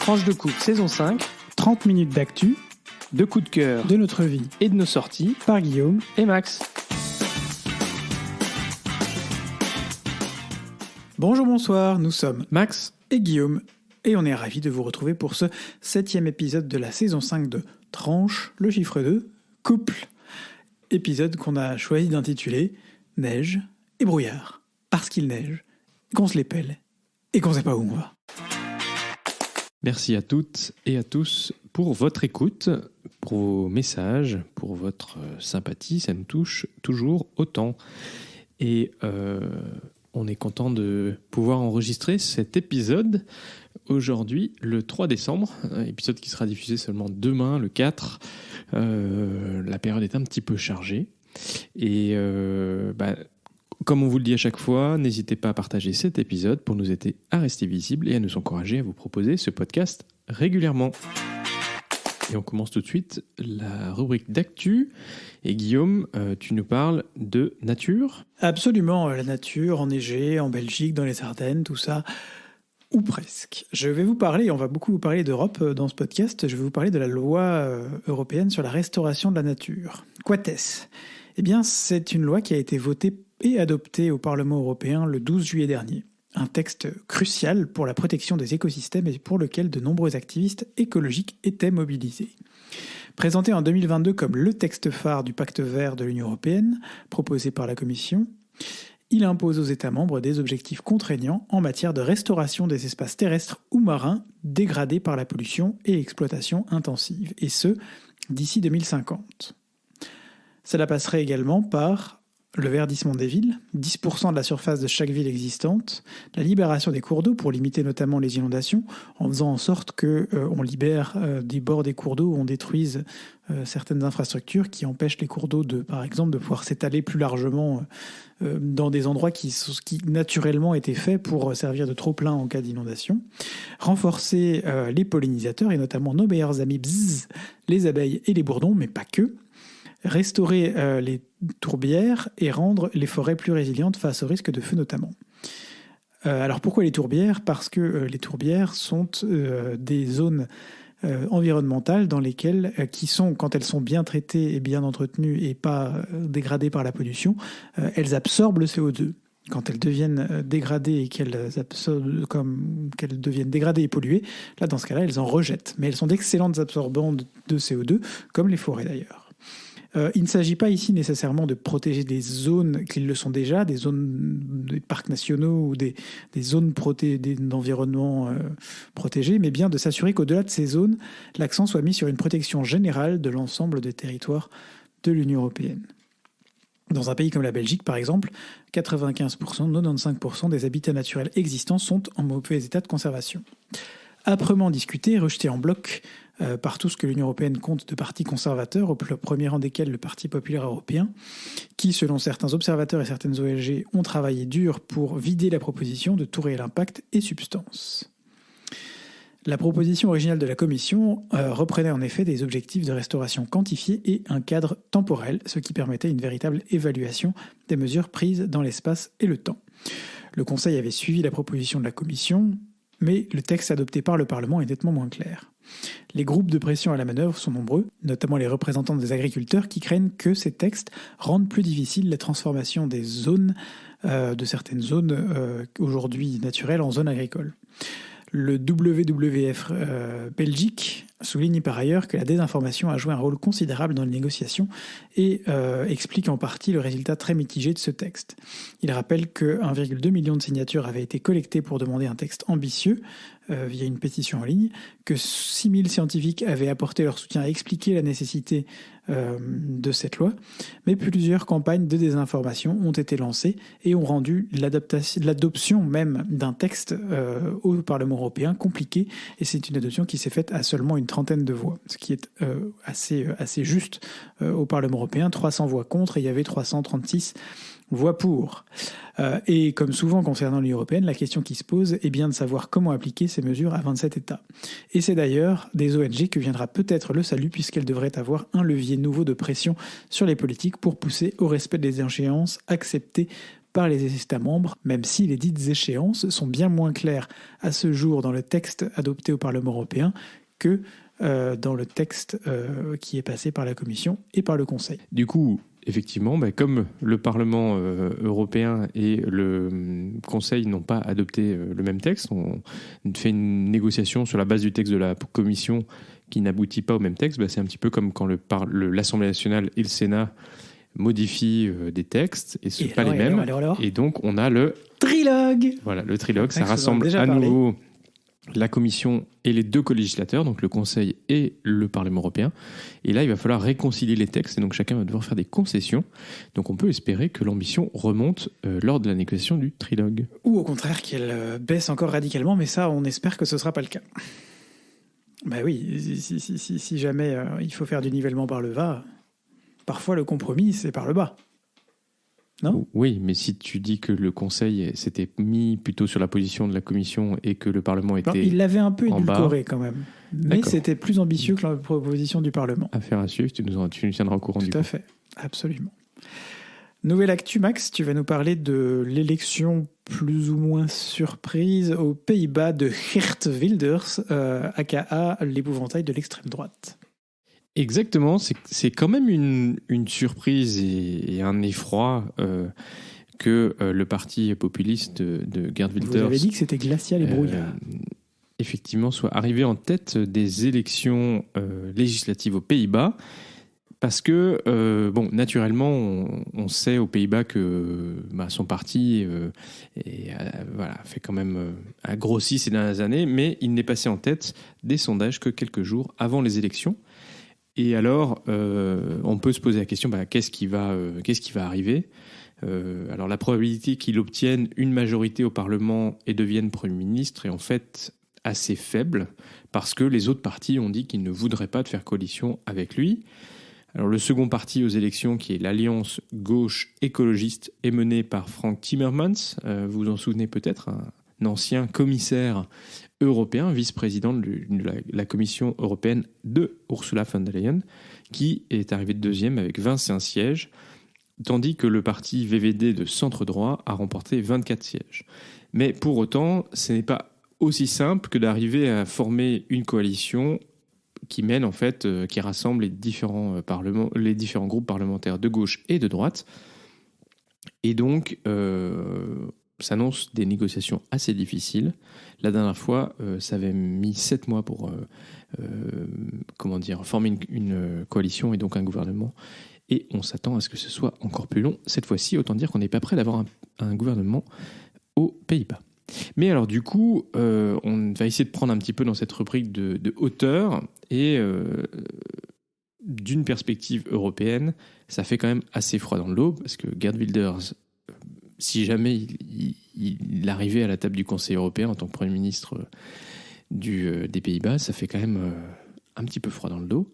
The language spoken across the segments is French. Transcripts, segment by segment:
Tranche de coupe saison 5, 30 minutes d'actu, de coups de cœur de notre vie et de nos sorties par Guillaume et Max. Bonjour, bonsoir, nous sommes Max et Guillaume et on est ravis de vous retrouver pour ce 7e épisode de la saison 5 de Tranche, le chiffre 2, couple. Épisode qu'on a choisi d'intituler Neige et brouillard. Parce qu'il neige, qu'on se les pèle et qu'on sait pas où on va. Merci à toutes et à tous pour votre écoute, pour vos messages, pour votre sympathie, ça nous touche toujours autant. Et on est content de pouvoir enregistrer cet épisode aujourd'hui, le 3 décembre, un épisode qui sera diffusé seulement demain, le 4. La période est un petit peu chargée. Et comme on vous le dit à chaque fois, n'hésitez pas à partager cet épisode pour nous aider à rester visibles et à nous encourager à vous proposer ce podcast régulièrement. Et on commence tout de suite la rubrique d'actu. Et Guillaume, tu nous parles de nature ? Absolument, la nature, enneigée, en Belgique, dans les Ardennes, tout ça, ou presque. Je vais vous parler, on va beaucoup vous parler d'Europe dans ce podcast, je vais vous parler de la loi européenne sur la restauration de la nature. Quates ? Eh bien, c'est une loi qui a été votée et adoptée au Parlement européen le 12 juillet dernier. Un texte crucial pour la protection des écosystèmes et pour lequel de nombreux activistes écologiques étaient mobilisés. Présenté en 2022 comme le texte phare du pacte vert de l'Union européenne, proposé par la Commission, il impose aux États membres des objectifs contraignants en matière de restauration des espaces terrestres ou marins dégradés par la pollution et exploitation intensive, et ce, d'ici 2050. Cela passerait également par le verdissement des villes, 10% de la surface de chaque ville existante, la libération des cours d'eau pour limiter notamment les inondations, en faisant en sorte qu'on libère des bords des cours d'eau, on détruise certaines infrastructures qui empêchent les cours d'eau, par exemple, de pouvoir s'étaler plus largement dans des endroits qui naturellement étaient faits pour servir de trop-plein en cas d'inondation. Renforcer les pollinisateurs, et notamment nos meilleurs amis, les abeilles et les bourdons, mais pas que. Restaurer les tourbières et rendre les forêts plus résilientes face au risque de feu notamment. Alors pourquoi les tourbières ? Parce que les tourbières sont des zones environnementales dans lesquelles, qui sont, quand elles sont bien traitées et bien entretenues et pas dégradées par la pollution, elles absorbent le CO2. Quand elles deviennent dégradées et qu'elles deviennent dégradées et polluées, là dans ce cas-là, elles en rejettent. Mais elles sont d'excellentes absorbantes de CO2, comme les forêts d'ailleurs. Il ne s'agit pas ici nécessairement de protéger des zones qui le sont déjà, des zones des parcs nationaux ou des zones d'environnement protégés, mais bien de s'assurer qu'au-delà de ces zones, l'accent soit mis sur une protection générale de l'ensemble des territoires de l'Union européenne. Dans un pays comme la Belgique, par exemple, 95%, 95% des habitats naturels existants sont en mauvais état de conservation. Âprement discuté et rejeté en bloc par tout ce que l'Union européenne compte de partis conservateurs, au premier rang desquels le Parti populaire européen, qui, selon certains observateurs et certaines ONG, ont travaillé dur pour vider la proposition de tout réel impact et substance. La proposition originale de la Commission reprenait en effet des objectifs de restauration quantifiés et un cadre temporel, ce qui permettait une véritable évaluation des mesures prises dans l'espace et le temps. Le Conseil avait suivi la proposition de la Commission, mais le texte adopté par le Parlement est nettement moins clair. Les groupes de pression à la manœuvre sont nombreux, notamment les représentants des agriculteurs qui craignent que ces textes rendent plus difficile la transformation des zones, de certaines zones aujourd'hui naturelles en zones agricoles. Le WWF Belgique souligne par ailleurs que la désinformation a joué un rôle considérable dans les négociations et explique en partie le résultat très mitigé de ce texte. Il rappelle que 1,2 million de signatures avaient été collectées pour demander un texte ambitieux via une pétition en ligne, que 6000 scientifiques avaient apporté leur soutien à expliquer la nécessité de cette loi, mais plusieurs campagnes de désinformation ont été lancées et ont rendu l'adoption même d'un texte au Parlement européen compliqué, et c'est une adoption qui s'est faite à seulement une trentaine de voix, ce qui est assez juste au Parlement européen. 300 voix contre et il y avait 336 voix pour. Et comme souvent concernant l'Union européenne, la question qui se pose est bien de savoir comment appliquer ces mesures à 27 États. Et c'est d'ailleurs des ONG que viendra peut-être le salut, puisqu'elles devraient avoir un levier nouveau de pression sur les politiques pour pousser au respect des échéances acceptées par les États membres, même si les dites échéances sont bien moins claires à ce jour dans le texte adopté au Parlement européen que dans le texte qui est passé par la Commission et par le Conseil. Du coup, effectivement, comme le Parlement européen et le Conseil n'ont pas adopté le même texte, on fait une négociation sur la base du texte de la Commission qui n'aboutit pas au même texte. C'est un petit peu comme quand l'Assemblée nationale et le Sénat modifient des textes et ce ne sont pas les mêmes. Alors. Et donc, on a le trilogue. Voilà, le trilogue, ça rassemble à nouveau la Commission et les deux co-législateurs, donc le Conseil et le Parlement européen. Et là, il va falloir réconcilier les textes, et donc chacun va devoir faire des concessions. Donc on peut espérer que l'ambition remonte lors de la négociation du trilogue. Ou au contraire, qu'elle baisse encore radicalement, mais ça, on espère que ce ne sera pas le cas. Oui, si jamais il faut faire du nivellement par le bas, parfois le compromis, c'est par le bas. Non ? Oui, mais si tu dis que le Conseil s'était mis plutôt sur la position de la Commission et que le Parlement était il l'avait un peu édulcoré quand même. Mais D'accord. C'était plus ambitieux que la proposition du Parlement. Affaire à suivre, tu nous tiendras au courant. Tout à fait, absolument. Nouvelle actu, Max, tu vas nous parler de l'élection plus ou moins surprise aux Pays-Bas de Geert Wilders, aka l'épouvantail de l'extrême droite. Exactement, c'est quand même une surprise et un effroi que le parti populiste de Geert Wilders... Vous avez dit que c'était glacial et brouillard. Effectivement, soit arrivé en tête des élections législatives aux Pays-Bas, parce que, naturellement, on sait aux Pays-Bas que son parti fait quand même a grossi ces dernières années, mais il n'est passé en tête des sondages que quelques jours avant les élections. Et alors, on peut se poser la question, qu'est-ce qui va arriver ? Alors, la probabilité qu'il obtienne une majorité au Parlement et devienne Premier ministre est en fait assez faible, parce que les autres partis ont dit qu'ils ne voudraient pas de faire coalition avec lui. Alors, le second parti aux élections, qui est l'Alliance gauche écologiste, est mené par Frank Timmermans. Vous vous en souvenez peut-être, un ancien commissaire européen, vice-président de la Commission européenne de Ursula von der Leyen, qui est arrivé deuxième avec 21 sièges, tandis que le parti VVD de centre-droit a remporté 24 sièges. Mais pour autant, ce n'est pas aussi simple que d'arriver à former une coalition qui mène en fait, qui rassemble les différents groupes parlementaires de gauche et de droite. Et donc, s'annoncent des négociations assez difficiles. La dernière fois, ça avait mis 7 mois pour former une coalition et donc un gouvernement. Et on s'attend à ce que ce soit encore plus long. Cette fois-ci, autant dire qu'on n'est pas prêt d'avoir un gouvernement aux Pays-Bas. Mais alors du coup, on va essayer de prendre un petit peu dans cette rubrique de hauteur et d'une perspective européenne, ça fait quand même assez froid dans le dos parce que Geert Wilders, si jamais il arrivait à la table du Conseil européen en tant que Premier ministre des Pays-Bas, ça fait quand même un petit peu froid dans le dos.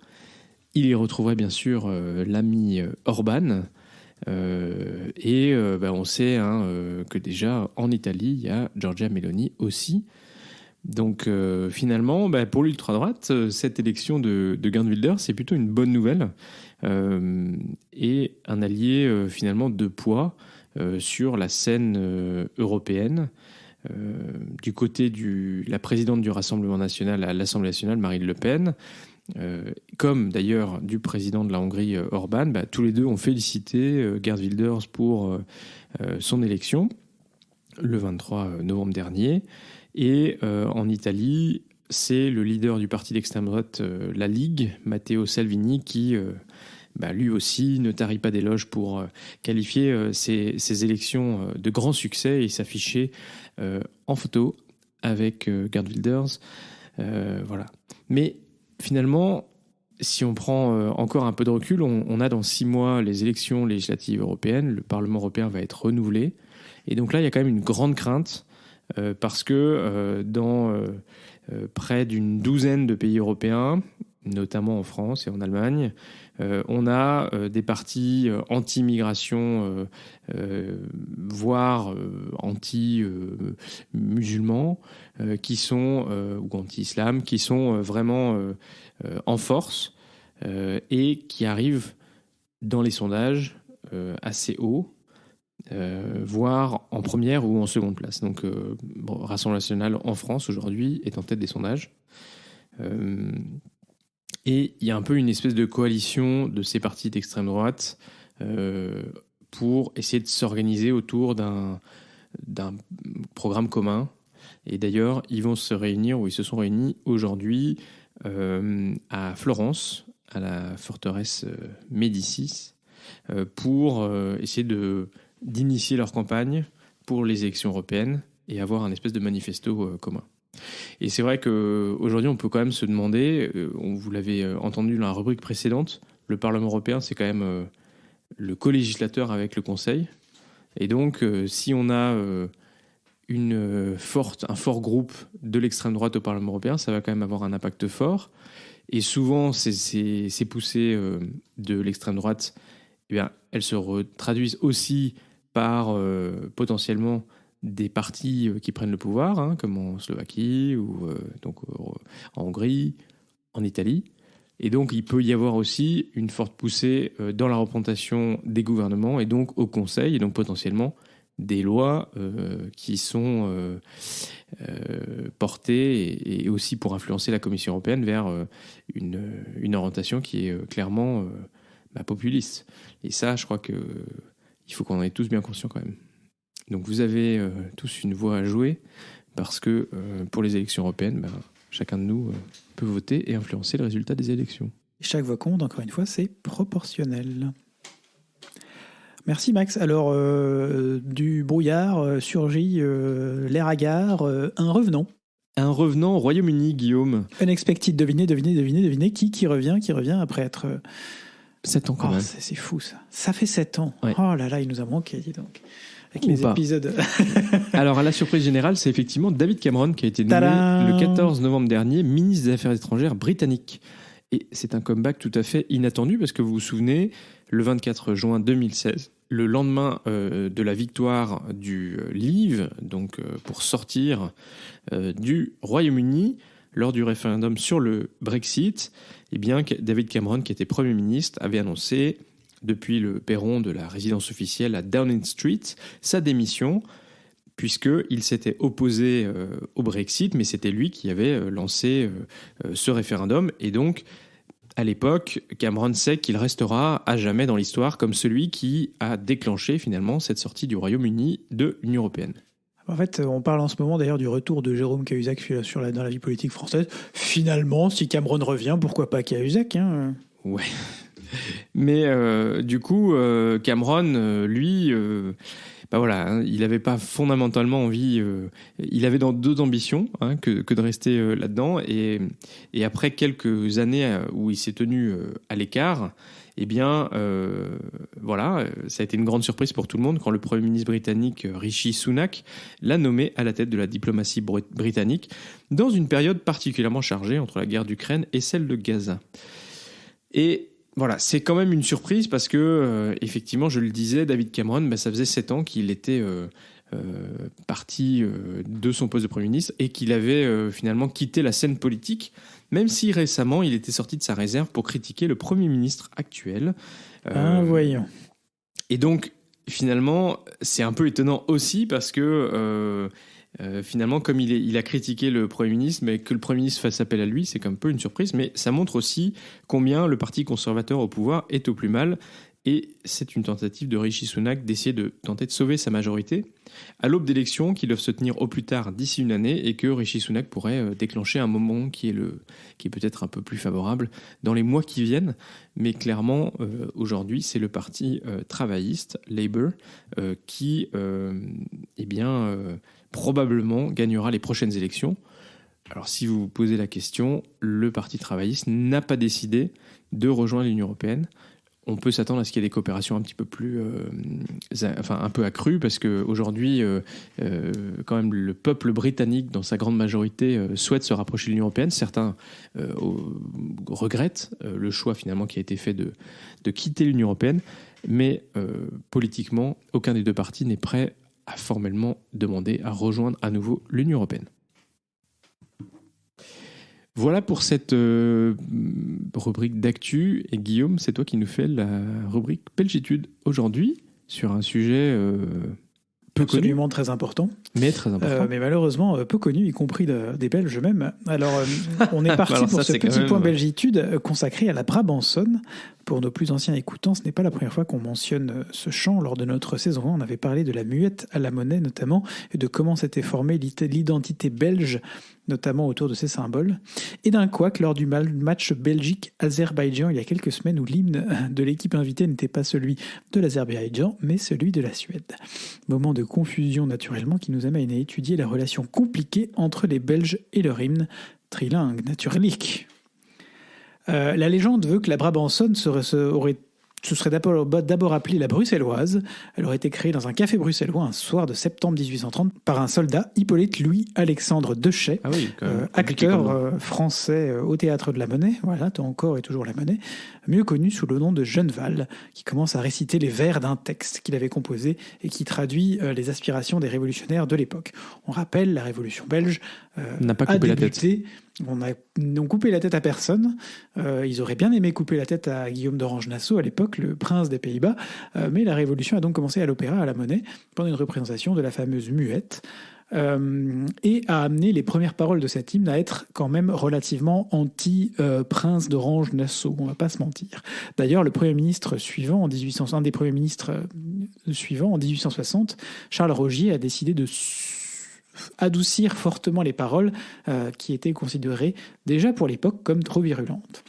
Il y retrouverait bien sûr l'ami Orban. On sait que déjà en Italie, il y a Giorgia Meloni aussi. Donc finalement, pour l'ultra-droite, cette élection de Geert Wilders, c'est plutôt une bonne nouvelle et un allié finalement de poids sur la scène européenne. Du côté de la présidente du Rassemblement national à l'Assemblée nationale, Marine Le Pen, comme d'ailleurs du président de la Hongrie, Orban, tous les deux ont félicité Geert Wilders pour son élection le 23 novembre dernier. Et en Italie, c'est le leader du parti d'extrême droite, la Ligue, Matteo Salvini, qui lui aussi ne tarit pas d'éloges pour qualifier ces élections de grand succès et s'afficher en photo avec Geert Wilders. Voilà. Mais finalement, si on prend encore un peu de recul, on a dans 6 mois les élections législatives européennes, le Parlement européen va être renouvelé. Et donc là, il y a quand même une grande crainte parce que dans près d'une douzaine de pays européens, notamment en France et en Allemagne, on a des partis anti-immigration, voire anti-musulmans, qui sont, ou anti-islam, qui sont vraiment en force et qui arrivent dans les sondages assez haut. voire en première ou en seconde place. Donc, Rassemblement national en France aujourd'hui est en tête des sondages. Et il y a un peu une espèce de coalition de ces partis d'extrême droite pour essayer de s'organiser autour d'un programme commun. Et d'ailleurs, ils vont se réunir, ou ils se sont réunis aujourd'hui à Florence, à la forteresse Médicis, pour essayer d'initier leur campagne pour les élections européennes et avoir un espèce de manifesto commun. Et c'est vrai qu'aujourd'hui, on peut quand même se demander, vous l'avez entendu dans la rubrique précédente, le Parlement européen, c'est quand même le co-législateur avec le Conseil. Et donc, si on a un fort groupe de l'extrême droite au Parlement européen, ça va quand même avoir un impact fort. Et souvent, ces poussées de l'extrême droite, eh bien, elles se traduisent aussi par potentiellement des partis qui prennent le pouvoir, hein, comme en Slovaquie ou en Hongrie, en Italie. Et donc, il peut y avoir aussi une forte poussée dans la représentation des gouvernements et donc au Conseil, et donc potentiellement des lois qui sont portées et aussi pour influencer la Commission européenne vers une orientation qui est clairement populiste. Et ça, je crois qu'il faut qu'on en ait tous bien conscients quand même. Donc vous avez tous une voix à jouer parce que pour les élections européennes, chacun de nous peut voter et influencer le résultat des élections. Chaque voix compte, encore une fois, c'est proportionnel. Merci Max. Alors, du brouillard surgit l'air hagard, un revenant. Un revenant au Royaume-Uni, Guillaume. Unexpected, devinez, qui revient après être... 7 ans quand même. C'est fou ça. Ça fait 7 ans. Ouais. Oh là là, il nous a manqué, dis donc. Avec les épisodes. Alors, à la surprise générale, c'est effectivement David Cameron qui a été nommé le 14 novembre dernier ministre des Affaires étrangères britannique. Et c'est un comeback tout à fait inattendu parce que vous vous souvenez, le 24 juin 2016, le lendemain de la victoire du Leave, donc pour sortir du Royaume-Uni, lors du référendum sur le Brexit, eh bien, David Cameron, qui était Premier ministre, avait annoncé depuis le perron de la résidence officielle à Downing Street sa démission, puisqu'il s'était opposé au Brexit, mais c'était lui qui avait lancé ce référendum. Et donc, à l'époque, Cameron sait qu'il restera à jamais dans l'histoire comme celui qui a déclenché finalement cette sortie du Royaume-Uni de l'Union européenne. En fait, on parle en ce moment d'ailleurs du retour de Jérôme Cahuzac dans la vie politique française. Finalement, si Cameron revient, pourquoi pas Cahuzac, hein ? Ouais. Mais du coup, Cameron, lui, il n'avait pas fondamentalement envie. Il avait d'autres ambitions que de rester là-dedans. Et après quelques années où il s'est tenu à l'écart, eh bien, ça a été une grande surprise pour tout le monde quand le Premier ministre britannique Rishi Sunak l'a nommé à la tête de la diplomatie britannique dans une période particulièrement chargée entre la guerre d'Ukraine et celle de Gaza. Et voilà, c'est quand même une surprise parce que, effectivement, je le disais, David Cameron, ça faisait 7 ans qu'il était parti de son poste de Premier ministre et qu'il avait finalement quitté la scène politique, même si récemment, il était sorti de sa réserve pour critiquer le Premier ministre actuel. Voyons. Et donc, finalement, c'est un peu étonnant aussi parce que... finalement, comme il a critiqué le Premier ministre, mais que le Premier ministre fasse appel à lui, c'est un peu une surprise, mais ça montre aussi combien le Parti conservateur au pouvoir est au plus mal. Et c'est une tentative de Rishi Sunak d'essayer de tenter de sauver sa majorité à l'aube d'élections qui doivent se tenir au plus tard d'ici une année et que Rishi Sunak pourrait déclencher un moment qui est peut-être un peu plus favorable dans les mois qui viennent. Mais clairement, aujourd'hui, c'est le parti travailliste, Labour, qui probablement gagnera les prochaines élections. Alors si vous vous posez la question, le Parti travailliste n'a pas décidé de rejoindre l'Union européenne. On peut s'attendre à ce qu'il y ait des coopérations un petit peu plus, un peu accrues, parce qu'aujourd'hui, quand même, le peuple britannique, dans sa grande majorité, souhaite se rapprocher de l'Union européenne. Certains regrettent le choix finalement qui a été fait de quitter l'Union européenne, mais politiquement, aucun des deux partis n'est prêt à formellement demander à rejoindre à nouveau l'Union européenne. Voilà pour cette rubrique d'actu. Et Guillaume, c'est toi qui nous fais la rubrique Belgitude aujourd'hui. sur un sujet peu connu, absolument très important. mais très important. Mais malheureusement peu connu, y compris des Belges eux-mêmes. Alors, on est parti Alors pour ça, ce c'est quand petit même- point belgitude consacré à la Brabançonne. Pour nos plus anciens écoutants, ce n'est pas la première fois qu'on mentionne ce chant. Lors de notre saison 1, on avait parlé de la muette à la monnaie notamment, et de comment s'était formée l'identité belge, notamment autour de ces symboles. Et d'un couac lors du match Belgique-Azerbaïdjan il y a quelques semaines, où l'hymne de l'équipe invitée n'était pas celui de l'Azerbaïdjan, mais celui de la Suède. Moment de confusion naturellement qui nous amène à étudier la relation compliquée entre les Belges et leur hymne, trilingue, naturlich. La légende veut que la Brabançonne se serait d'abord appelée la Bruxelloise. Elle aurait été créée dans un café bruxellois un soir de septembre 1830 par un soldat, Hippolyte Louis-Alexandre Dechet, Ah oui, quand même compliqué comme nom. acteur français au Théâtre de la Monnaie, voilà, encore et toujours la Monnaie, mieux connu sous le nom de Genneval, qui commence à réciter les vers d'un texte qu'il avait composé et qui traduit les aspirations des révolutionnaires de l'époque. On rappelle, la Révolution belge N'a pas a coupé la tête. débuté. On n'ont coupé la tête à personne. Ils auraient bien aimé couper la tête à Guillaume d'Orange-Nassau à l'époque, le prince des Pays-Bas. Mais la Révolution a donc commencé à l'Opéra, à la Monnaie, pendant une représentation de la fameuse muette. Et a amené les premières paroles de cet hymne à être quand même relativement anti-prince d'Orange-Nassau, on va pas se mentir. D'ailleurs, le premier ministre suivant, un des premiers ministres suivants, en 1860, Charles Rogier a décidé de adoucir fortement les paroles qui étaient considérées déjà pour l'époque comme trop virulentes.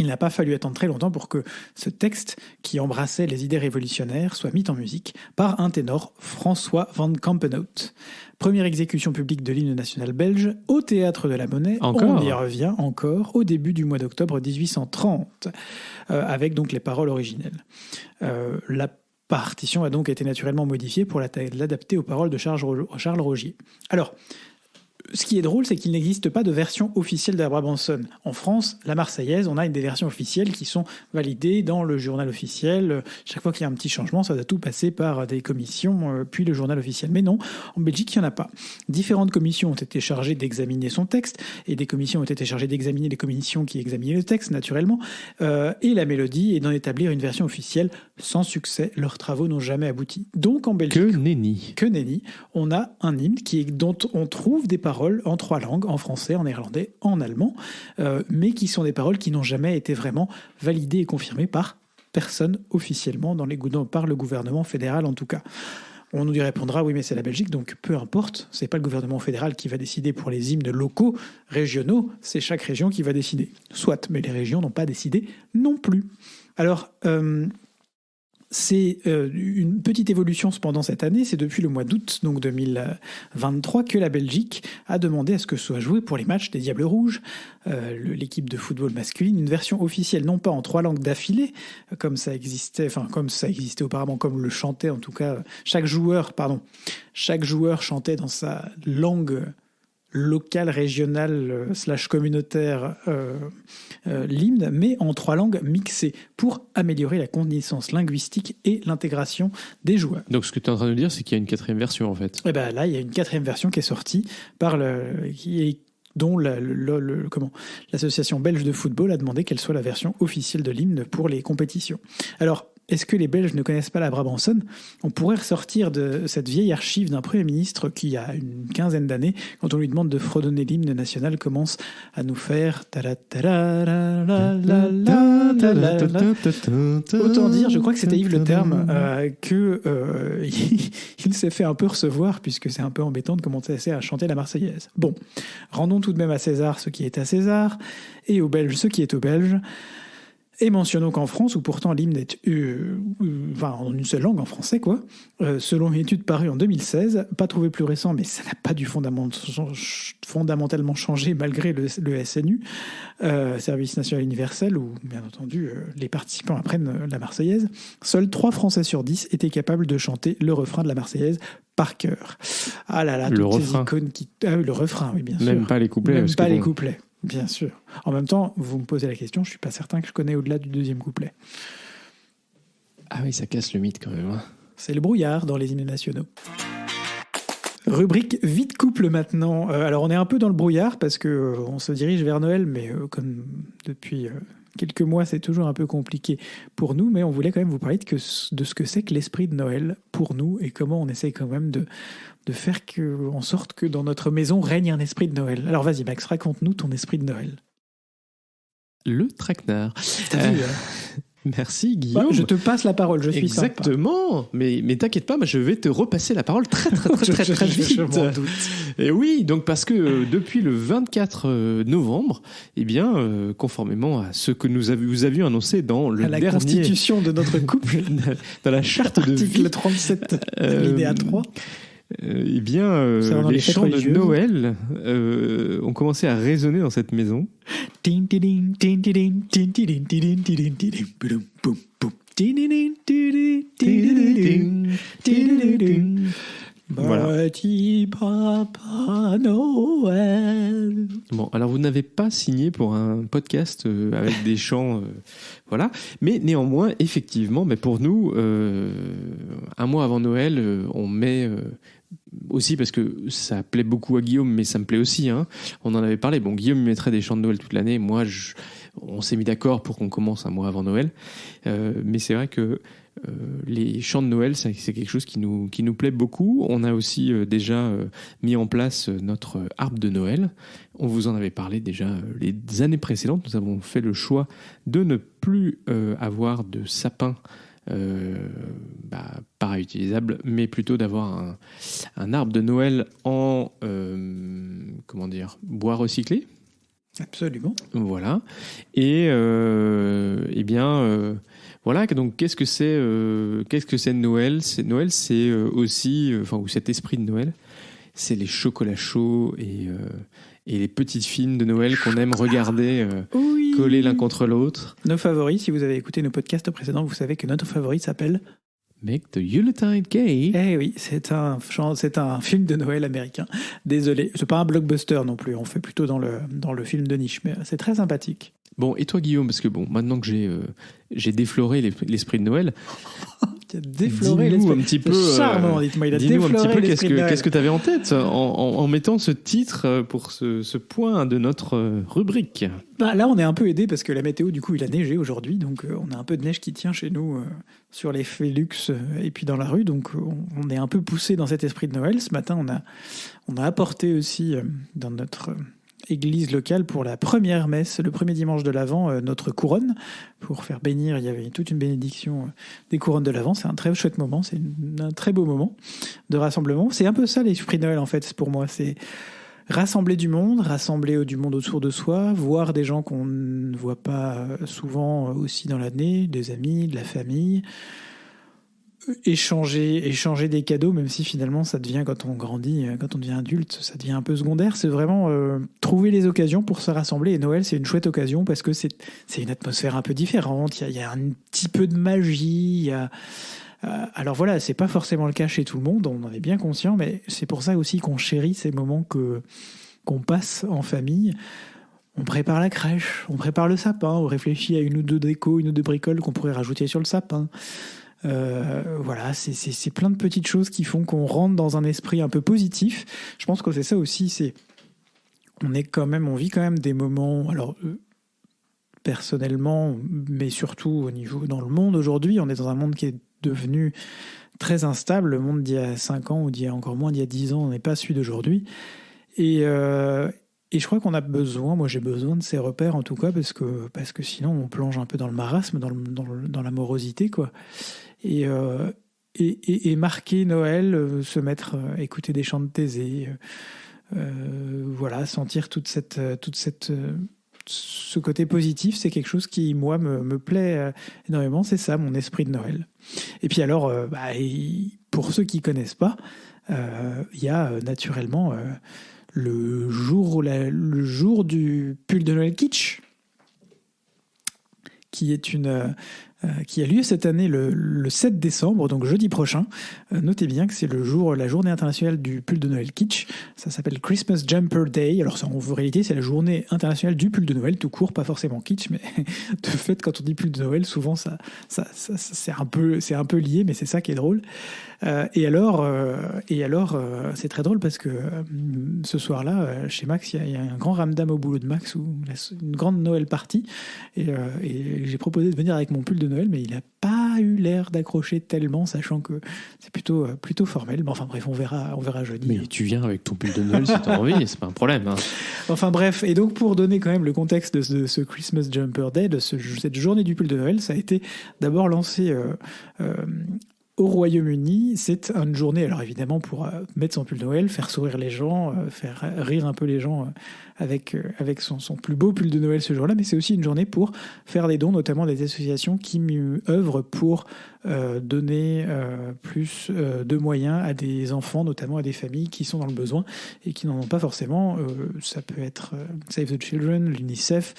Il n'a pas fallu attendre très longtemps pour que ce texte, qui embrassait les idées révolutionnaires, soit mis en musique par un ténor, François van Campenhout. Première exécution publique de l'hymne national belge au Théâtre de la Monnaie. Encore ? On y revient encore au début du mois d'octobre 1830, avec donc les paroles originelles. La partition a donc été naturellement modifiée pour l'adapter aux paroles de Charles Rogier. Alors, ce qui est drôle, c'est qu'il n'existe pas de version officielle de la Brabançonne. En France, la Marseillaise, on a des versions officielles qui sont validées dans le journal officiel. Chaque fois qu'il y a un petit changement, ça doit tout passer par des commissions, puis le journal officiel. Mais non, en Belgique, il n'y en a pas. Différentes commissions ont été chargées d'examiner son texte, et des commissions ont été chargées d'examiner les commissions qui examinaient le texte, naturellement, et la mélodie, et d'en établir une version officielle. Sans succès, leurs travaux n'ont jamais abouti. Donc en Belgique, que nenni, on a un hymne dont on trouve des paroles en 3 langues, en français, en néerlandais, en allemand, mais qui sont des paroles qui n'ont jamais été vraiment validées et confirmées par personne officiellement, par le gouvernement fédéral en tout cas. On nous y répondra, oui, mais c'est la Belgique, donc peu importe, c'est pas le gouvernement fédéral qui va décider pour les hymnes locaux, régionaux, c'est chaque région qui va décider. Soit, mais les régions n'ont pas décidé non plus. Alors, c'est une petite évolution cependant cette année. C'est depuis le mois d'août donc 2023 que la Belgique a demandé à ce que soit joué pour les matchs des Diables Rouges, l'équipe de football masculine, une version officielle non pas en 3 langues d'affilée, comme ça existait auparavant, comme le chantait en tout cas chaque joueur chantait dans sa langue locale, régionale, /communautaire l'hymne, mais en 3 langues mixées pour améliorer la connaissance linguistique et l'intégration des joueurs. Donc ce que tu es en train de dire, c'est qu'il y a une 4e version en fait. Et ben là, il y a une 4e version qui est sortie dont l'association belge de football a demandé qu'elle soit la version officielle de l'hymne pour les compétitions. Alors, est-ce que les Belges ne connaissent pas la Brabançonne ? On pourrait ressortir de cette vieille archive d'un Premier ministre qui, a une quinzaine d'années, quand on lui demande de fredonner l'hymne national, commence à nous faire... Autant dire, je crois que c'était Yves Le Terme, qu'il s'est fait un peu recevoir, puisque c'est un peu embêtant de commencer à chanter la Marseillaise. Bon, rendons tout de même à César ce qui est à César, et aux Belges ce qui est aux Belges. Et mentionnons qu'en France, où pourtant l'hymne est en une seule langue, en français, selon une étude parue en 2016, pas trouvé plus récent, mais ça n'a pas dû fondamentalement changer malgré le SNU, Service National Universel, où bien entendu les participants apprennent la Marseillaise, seuls 3 Français sur 10 étaient capables de chanter le refrain de la Marseillaise par cœur. Ah là là, toutes ces icônes qui... Ah oui, le refrain, oui, bien sûr. Même pas les couplets. Les couplets. Bien sûr. En même temps, vous me posez la question, je ne suis pas certain que je connais au-delà du 2e couplet. Ah oui, ça casse le mythe quand même. Hein. C'est le brouillard dans les hymnes nationaux. Rubrique vite couple maintenant. Alors on est un peu dans le brouillard parce qu'on se dirige vers Noël, mais comme depuis quelques mois, c'est toujours un peu compliqué pour nous, mais on voulait quand même vous parler de ce que c'est que l'esprit de Noël pour nous et comment on essaye quand même de faire en sorte que dans notre maison règne un esprit de Noël. Alors vas-y Max, raconte-nous ton esprit de Noël. Le traquenard. T'as vu Merci Guillaume. Je te passe la parole, je suis Exactement. sympa. Mais t'inquiète pas, je vais te repasser la parole très vite. Je m'en doute. Et oui, donc parce que depuis le 24 novembre, eh bien, conformément à ce que vous avions annoncé dans le dernier... constitution de notre couple, dans la charte de vie. Article 37, alinéa 3. Eh bien, les chants de Noël ont commencé à résonner dans cette maison. Voilà. Petit Papa Noël. Bon, alors vous n'avez pas signé pour un podcast avec des chants, voilà. Mais néanmoins, effectivement, mais pour nous, un mois avant Noël, on met aussi parce que ça plaît beaucoup à Guillaume, mais ça me plaît aussi. Hein. On en avait parlé. Bon, Guillaume mettrait des chants de Noël toute l'année. Moi, on s'est mis d'accord pour qu'on commence un mois avant Noël. Mais c'est vrai que les chants de Noël, c'est quelque chose qui nous plaît beaucoup. On a aussi déjà mis en place notre arbre de Noël. On vous en avait parlé déjà les années précédentes. Nous avons fait le choix de ne plus avoir de sapin pas réutilisable, mais plutôt d'avoir un arbre de Noël en bois recyclé. Absolument. Voilà. Et voilà. Donc qu'est-ce que c'est Noël ? Noël, c'est aussi, ou cet esprit de Noël, c'est les chocolats chauds et les petites films de Noël qu'on aime regarder collés l'un contre l'autre. Nos favoris, si vous avez écouté nos podcasts précédents, vous savez que notre favori s'appelle Make the Yuletide Gay. Eh oui, c'est un film de Noël américain. Désolé, c'est pas un blockbuster non plus, on fait plutôt dans le film de niche, mais c'est très sympathique. Bon, et toi Guillaume, parce que maintenant que j'ai défloré l'esprit de Noël, dis-nous un petit peu, charmant, dites-moi, dis-nous un petit peu qu'est-ce que tu avais en tête en mettant ce titre pour ce point de notre rubrique. Là, on est un peu aidé parce que la météo, du coup, il a neigé aujourd'hui, donc on a un peu de neige qui tient chez nous sur les Félux et puis dans la rue, donc on est un peu poussé dans cet esprit de Noël. Ce matin, on a apporté aussi dans notre église locale pour la première messe, le premier dimanche de l'Avent, notre couronne pour faire bénir. Il y avait toute une bénédiction des couronnes de l'Avent. C'est un très chouette moment, c'est un très beau moment de rassemblement. C'est un peu ça l'esprit de Noël en fait pour moi, c'est rassembler du monde autour de soi, voir des gens qu'on ne voit pas souvent aussi dans l'année, des amis, de la famille, échanger des cadeaux, même si finalement ça devient, quand on grandit, quand on devient adulte, ça devient un peu secondaire. C'est vraiment trouver les occasions pour se rassembler. Et Noël, c'est une chouette occasion parce que c'est une atmosphère un peu différente. Il y a un petit peu de magie. Alors voilà, c'est pas forcément le cas chez tout le monde, on en est bien conscient, mais c'est pour ça aussi qu'on chérit ces moments qu'on passe en famille. On prépare la crèche, on prépare le sapin, on réfléchit à une ou deux décos, une ou deux bricoles qu'on pourrait rajouter sur le sapin. Voilà, c'est plein de petites choses qui font qu'on rentre dans un esprit un peu positif. Je pense que c'est ça aussi, on vit quand même des moments, alors personnellement, mais surtout dans le monde aujourd'hui, on est dans un monde qui est devenu très instable. Le monde d'il y a 5 ans ou d'il y a encore moins d'il y a 10 ans n'est pas celui d'aujourd'hui. Et je crois qu'on a besoin, moi j'ai besoin de ces repères en tout cas, parce que sinon on plonge un peu dans le marasme, dans la morosité, quoi. Et marquer Noël, se mettre, écouter des chants de Thésée, voilà, sentir ce côté positif, c'est quelque chose qui, moi, me plaît énormément. C'est ça, mon esprit de Noël. Et puis alors, pour ceux qui ne connaissent pas, il y a naturellement le jour du pull de Noël kitsch, qui est qui a lieu cette année le 7 décembre, donc jeudi prochain. Notez bien que c'est la journée internationale du pull de Noël kitsch. Ça s'appelle Christmas Jumper Day. Alors en réalité, c'est la journée internationale du pull de Noël, tout court, pas forcément kitsch, mais de fait, quand on dit pull de Noël, souvent ça c'est un peu lié, mais c'est ça qui est drôle. Et alors, c'est très drôle parce que ce soir-là, chez Max, il y a un grand ramdam au boulot de Max, une grande Noël party, et j'ai proposé de venir avec mon pull de Noël, mais il n'a pas eu l'air d'accrocher tellement, sachant que c'est plutôt formel. Mais enfin bref, on verra jeudi. Mais tu viens avec ton pull de Noël si t'as envie, c'est pas un problème. Hein. Enfin bref, et donc pour donner quand même le contexte de ce Christmas Jumper Day, de cette journée du pull de Noël, ça a été d'abord lancé au Royaume-Uni. C'est une journée, alors évidemment, pour mettre son pull de Noël, faire sourire les gens, faire rire un peu les gens avec son plus beau pull de Noël ce jour-là, mais c'est aussi une journée pour faire des dons, notamment des associations qui œuvrent pour donner plus de moyens à des enfants, notamment à des familles qui sont dans le besoin et qui n'en ont pas forcément. Ça peut être Save the Children, l'UNICEF,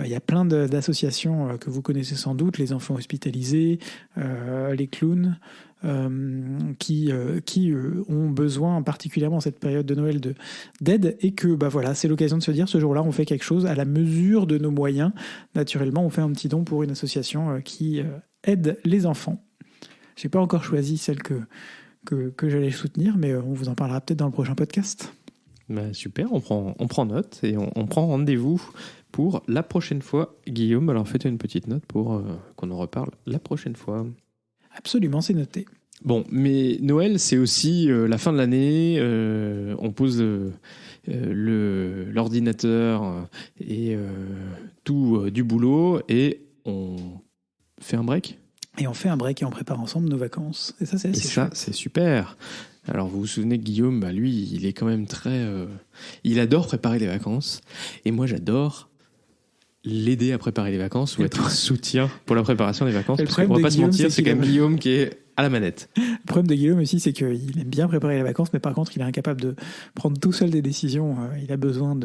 il y a plein d'associations que vous connaissez sans doute, les enfants hospitalisés, les clowns, qui ont besoin, particulièrement en cette période de Noël, d'aide, et que voilà, c'est l'occasion de se dire, ce jour-là, on fait quelque chose à la mesure de nos moyens. Naturellement, on fait un petit don pour une association qui aide les enfants. J'ai pas encore choisi celle que j'allais soutenir, mais on vous en parlera peut-être dans le prochain podcast. Bah, super, on prend note et on prend rendez-vous pour la prochaine fois. Guillaume, alors faites une petite note pour qu'on en reparle la prochaine fois. Absolument, c'est noté. Bon, mais Noël, c'est aussi la fin de l'année. On pose l'ordinateur et tout du boulot et on fait un break. Et on fait un break et on prépare ensemble nos vacances. Et ça, c'est assez chouette. C'est super. Alors, vous vous souvenez que Guillaume, bah, lui, il est quand même très... il adore préparer les vacances. Et moi, j'adore l'aider à préparer les vacances ou être un soutien pour la préparation des vacances. Parce qu'on ne va pas se mentir, c'est quand même Guillaume qui est à la manette. Le problème de Guillaume aussi, c'est qu'il aime bien préparer les vacances, mais par contre, il est incapable de prendre tout seul des décisions. Il a besoin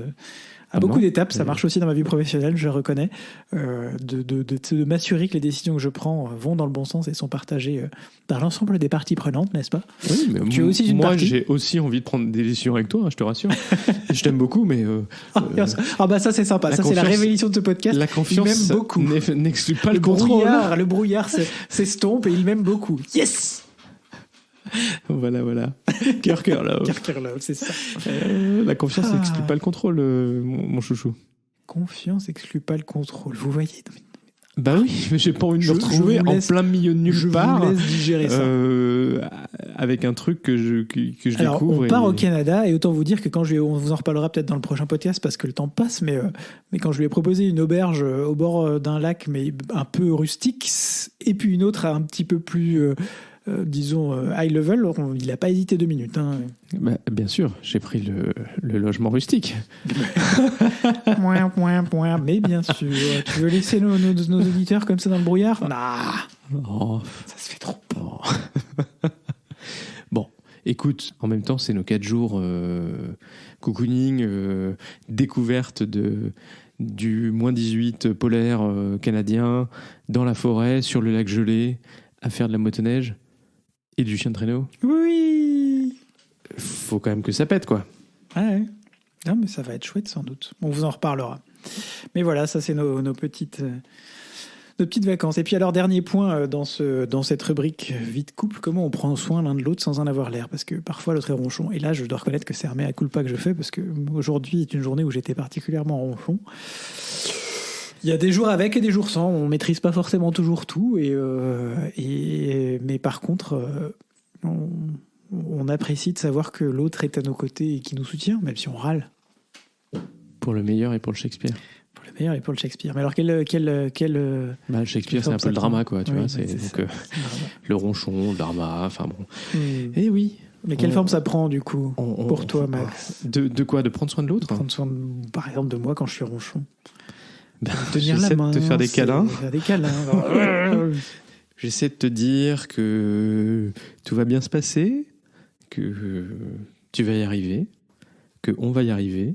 à beaucoup d'étapes. Ça marche aussi dans ma vie professionnelle, je le reconnais, de m'assurer que les décisions que je prends vont dans le bon sens et sont partagées par l'ensemble des parties prenantes, n'est-ce pas? Oui, mais tu es aussi une partie. J'ai aussi envie de prendre des décisions avec toi, hein, je te rassure. Je t'aime beaucoup, mais... bah ça, c'est sympa. Ça, c'est la révélation de ce podcast. La confiance n'exclut pas le contrôle. Le brouillard s'estompe et il m'aime beaucoup. Yes! Voilà. Cœur love. Cœur love, c'est ça. La confiance n'exclut pas le contrôle, mon chouchou. Confiance n'exclut pas le contrôle. Vous voyez? Bah oui, mais j'ai pas envie de me retrouver en plein milieu de nulle part. Je vous laisse digérer ça. Avec un truc que je Alors, découvre. On part au Canada, et autant vous dire que on vous en reparlera peut-être dans le prochain podcast parce que le temps passe, mais quand je lui ai proposé une auberge au bord d'un lac, mais un peu rustique, et puis une autre un petit peu plus... disons high level, il n'a pas hésité 2 minutes. Hein. Bah, bien sûr, j'ai pris le logement rustique. Mais bien sûr, tu veux laisser nos auditeurs comme ça dans le brouillard? Oh. Ça se fait trop. Oh. Bon, écoute, en même temps, c'est nos 4 jours cocooning, découverte du moins 18 polaire canadien, dans la forêt, sur le lac gelé, à faire de la motoneige. Et du chien de traîneau. Oui. Faut quand même que ça pète, quoi. Ouais. Non, mais ça va être chouette, sans doute. On vous en reparlera. Mais voilà, ça, c'est nos petites vacances. Et puis, alors, dernier point dans cette rubrique vie de couple, comment on prend soin l'un de l'autre sans en avoir l'air? Parce que parfois, l'autre est ronchon. Et là, je dois reconnaître que c'est un mea culpa que je fais, parce que aujourd'hui est une journée où j'étais particulièrement ronchon. Il y a des jours avec et des jours sans. On maîtrise pas forcément toujours tout, mais par contre, on apprécie de savoir que l'autre est à nos côtés et qui nous soutient, même si on râle. Pour le meilleur et pour le Shakespeare. Pour le meilleur et pour le Shakespeare. Mais alors quel le Shakespeare, c'est un peu le drama, quoi. Tu vois, c'est donc le ronchon, le drama. Enfin bon. Et oui. Mais quelle forme ça prend, du coup, pour toi, Max? De quoi? De prendre soin de l'autre? Prendre soin, par exemple, de moi quand je suis ronchon. Tenir la main, de te faire des câlins. J'essaie de te dire que tout va bien se passer, que tu vas y arriver, qu'on va y arriver.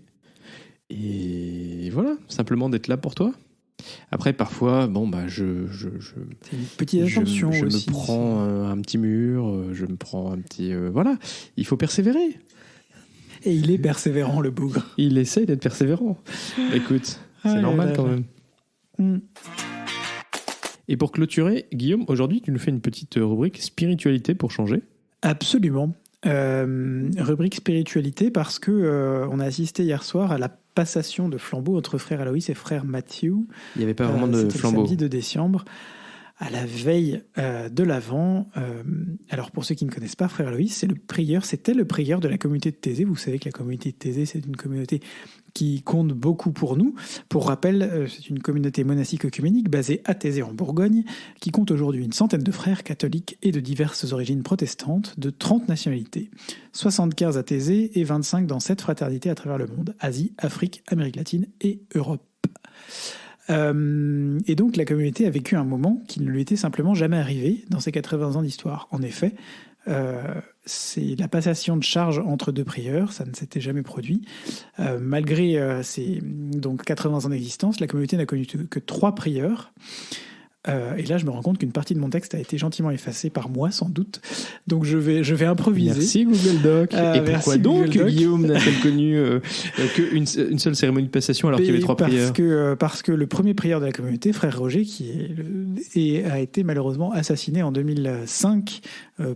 Et voilà, simplement d'être là pour toi. Après, parfois, C'est une petite attention je aussi. me prends un petit mur, je me prends un petit... voilà, il faut persévérer. Et il est persévérant, le bougre. Il essaye d'être persévérant. Écoute, c'est normal quand même. Et pour clôturer, Guillaume, aujourd'hui, tu nous fais une petite rubrique spiritualité pour changer. Absolument. Rubrique spiritualité parce que on a assisté hier soir à la passation de flambeau entre frère Aloïs et frère Matthew. Il n'y avait pas vraiment de C'était flambeau. le samedi de décembre, à la veille de l'Avent. Alors pour ceux qui ne connaissent pas, frère Aloïs, c'était le prieur de la communauté de Thésée. Vous savez que la communauté de Thésée, c'est une communauté qui compte beaucoup pour nous. Pour rappel, c'est une communauté monastique œcuménique basée à Thésée en Bourgogne, qui compte aujourd'hui une centaine de frères catholiques et de diverses origines protestantes, de 30 nationalités, 75 à Thésée et 25 dans 7 fraternités à travers le monde, Asie, Afrique, Amérique latine et Europe. Et donc la communauté a vécu un moment qui ne lui était simplement jamais arrivé dans ses 80 ans d'histoire. En effet, c'est la passation de charge entre deux prieurs, ça ne s'était jamais produit. Malgré ses donc 80 ans d'existence, la communauté n'a connu que 3 prieurs. Et là, je me rends compte qu'une partie de mon texte a été gentiment effacée par moi, sans doute. Donc, je vais improviser. Merci Google Doc. Et pourquoi donc Guillaume n'a-t-elle connu qu'une seule cérémonie de passation alors qu'il y avait 3 prieurs Parce que le premier prieur de la communauté, frère Roger, a été malheureusement assassiné en 2005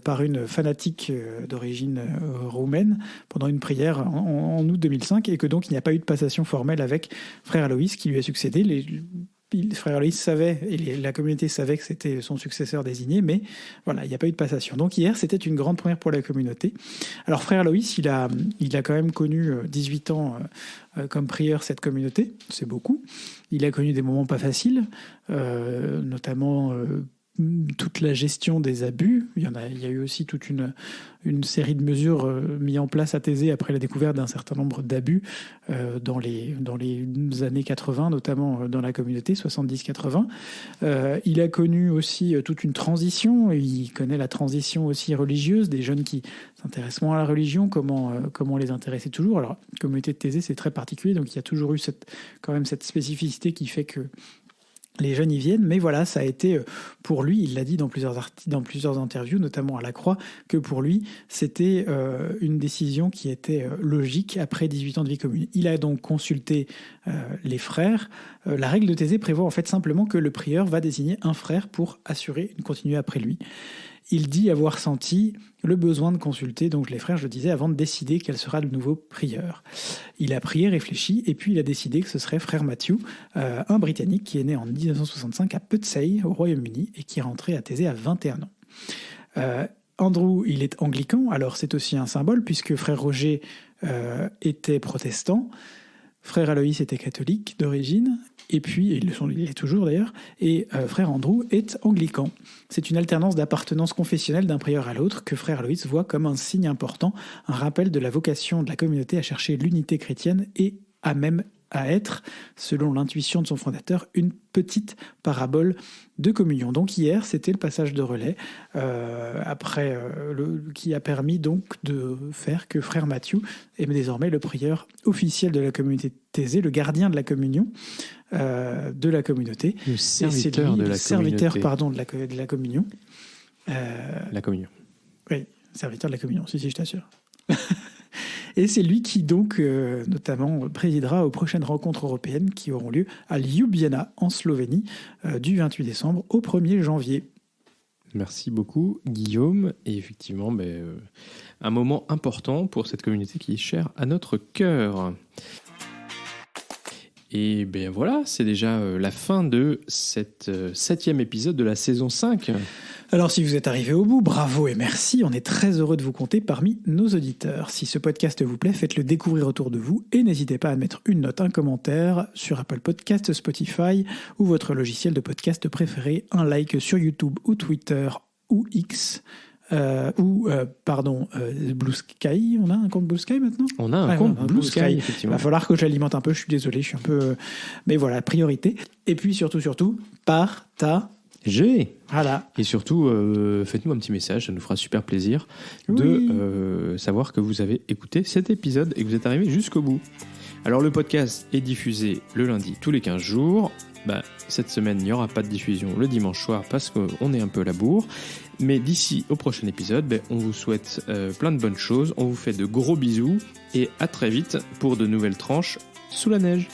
par une fanatique d'origine roumaine pendant une prière en août 2005, et que donc il n'y a pas eu de passation formelle avec frère Aloïs qui lui a succédé. Frère Aloïs savait, et la communauté savait que c'était son successeur désigné, mais voilà, il n'y a pas eu de passation. Donc hier, c'était une grande première pour la communauté. Alors frère Aloïs, il a quand même connu 18 ans comme prieur cette communauté, c'est beaucoup. Il a connu des moments pas faciles, notamment toute la gestion des abus. Il y a eu aussi toute une série de mesures mises en place à Thésée après la découverte d'un certain nombre d'abus dans les années 80, notamment dans la communauté, 70-80. Il a connu aussi toute une transition, et il connaît la transition aussi religieuse, des jeunes qui s'intéressent moins à la religion, comment les intéresser toujours. Alors, la communauté de Thésée, c'est très particulier, donc il y a toujours eu quand même cette spécificité qui fait que les jeunes y viennent, mais voilà, ça a été pour lui, il l'a dit dans plusieurs interviews, notamment à La Croix, que pour lui, c'était une décision qui était logique après 18 ans de vie commune. Il a donc consulté les frères. La règle de Thésée prévoit en fait simplement que le prieur va désigner un frère pour assurer une continuité après lui. Il dit avoir senti le besoin de consulter donc les frères, je le disais, avant de décider quel sera le nouveau prieur. Il a prié, réfléchi, et puis il a décidé que ce serait frère Matthew, un Britannique qui est né en 1965 à Pudsey, au Royaume-Uni, et qui est rentré à Thésée à 21 ans. Andrew, il est anglican, alors c'est aussi un symbole, puisque frère Roger était protestant, frère Aloïs était catholique d'origine, et puis, il est toujours d'ailleurs, et frère Andrew est anglican. C'est une alternance d'appartenance confessionnelle d'un prieur à l'autre que frère Aloïs voit comme un signe important, un rappel de la vocation de la communauté à chercher l'unité chrétienne et à être, selon l'intuition de son fondateur, une petite parabole de communion. Donc hier, c'était le passage de relais, qui a permis donc de faire que frère Matthew est désormais le prieur officiel de la communauté de Thésée, le gardien de la communion de la communauté. Le serviteur de la communion. La communion. Oui, serviteur de la communion, si, je t'assure. Et c'est lui qui, donc, notamment, présidera aux prochaines rencontres européennes qui auront lieu à Ljubljana, en Slovénie, du 28 décembre au 1er janvier. Merci beaucoup, Guillaume. Et effectivement, un moment important pour cette communauté qui est chère à notre cœur. Et bien voilà, c'est déjà la fin de cet 7e épisode de la saison 5. Alors si vous êtes arrivé au bout, bravo et merci, on est très heureux de vous compter parmi nos auditeurs. Si ce podcast vous plaît, faites-le découvrir autour de vous et n'hésitez pas à mettre une note, un commentaire sur Apple Podcasts, Spotify ou votre logiciel de podcast préféré, un like sur YouTube ou Twitter ou X. Blue Sky. On a un compte Blue Sky maintenant ? On a un compte Blue Sky, effectivement. Il va falloir que j'alimente un peu, je suis désolé, je suis un peu... Mais voilà, priorité. Et puis surtout, partagez. Voilà. Et surtout, faites-nous un petit message, ça nous fera super plaisir de savoir que vous avez écouté cet épisode et que vous êtes arrivé jusqu'au bout. Alors le podcast est diffusé le lundi tous les 15 jours. Cette semaine, il n'y aura pas de diffusion le dimanche soir parce qu'on est un peu à la bourre. Mais d'ici au prochain épisode, on vous souhaite plein de bonnes choses. On vous fait de gros bisous et à très vite pour de nouvelles tranches sous la neige.